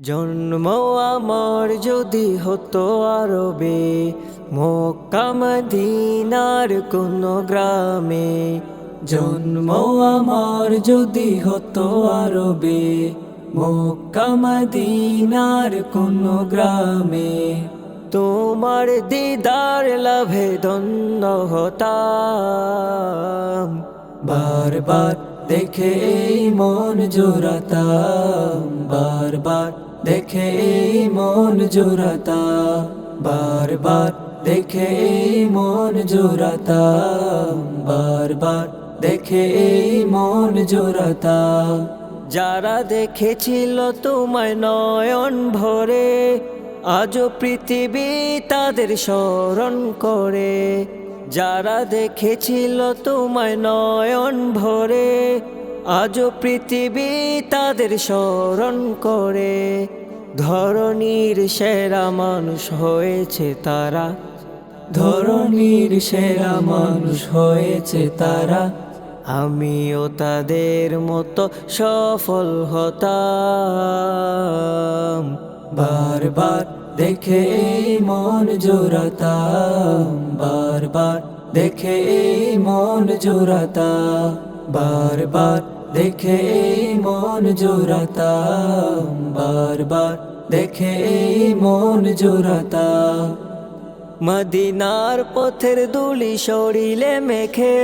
জন্ম আমার যদি হতো আরবে, মক্কা মদিনার কোন গ্রামে। জন্ম আমার যদি হতো আরবে, মক্কা মদিনার কোন গ্রামে। তোমার দিদার লাভে ধন্য হতাম, বারবার দেখে এই মন জোড়াতাম, বারবার দেখে এই মন জোড়াতাম, বারবার দেখে এই মন জোড়াতাম, বারবার দেখে এই মন জোড়াতাম। যারা দেখেছিল তোমায় নয়ন ভরে, আজও পৃথিবী তাদের স্মরণ করে। যারা দেখেছিল তোমায় নয়ন ভরে, আজও পৃথিবী তাদের স্মরণ করে। ধরণীর সেরা মানুষ হয়েছে তারা, ধরণীর সেরা মানুষ হয়েছে তারা। আমিও তাদের মতো সফল হতাম, বারবার দেখে এই মন জোড়াতাম, বারবার দেখে এই মন জোড়াতাম, বারবার দেখে এই মন জোড়াতাম, বারবার দেখে এই মন জোড়াতাম। মদিনার পথের ধুলি শরীরে মেখে,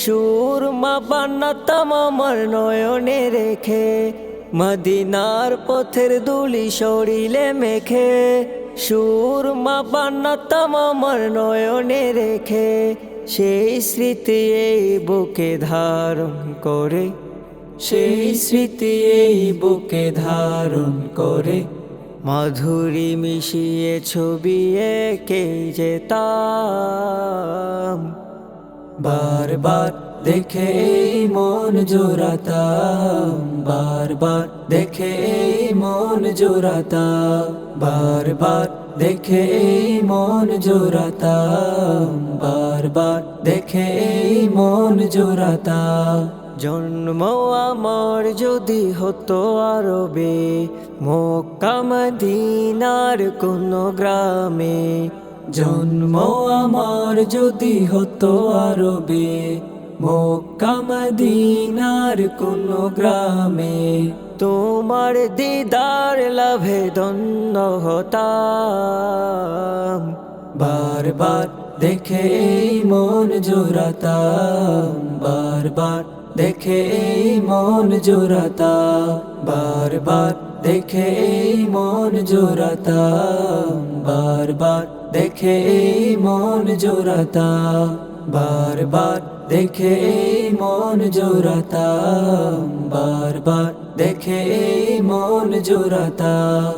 সুরমা বানাতাম আমার নয়নে রেখে। মদিনার পথের ধুলি শরীরে মেখে, সুরমা বানাতাম আমার নয়নে রেখে। সেই স্মৃতি এই বুকে ধারণ করে, সেই স্মৃতি এই বুকে ধারণ করে। মাধুরী মিশিয়ে ছবি এঁকে যেতাম, বারবার দেখে এই মন জোড়াতাম, বারবার দেখে এই মন জোড়াতাম, বারবার দেখে এই মন জোড়াতাম, বারবার দেখে এই মন জোড়াতাম। জন্ম আমার যদি হতো আরবে, মক্কা মদিনার কোন গ্রামে। জন্ম আমার যদি হতো আরবে, মক্কা মদিনার কোন গ্রামে। তোমার দিদার লাভে ধন্য হতাম, বারবার দেখে এই মন জোড়াতাম, বারবার দেখে এই মন জোড়াতাম, বারবার দেখে এই মন জোড়াতাম, বারবার দেখে এই মন জোড়াতাম, বারবার দেখে এই মন জোড়াতাম, বারবার দেখে এই মন জোড়াতাম।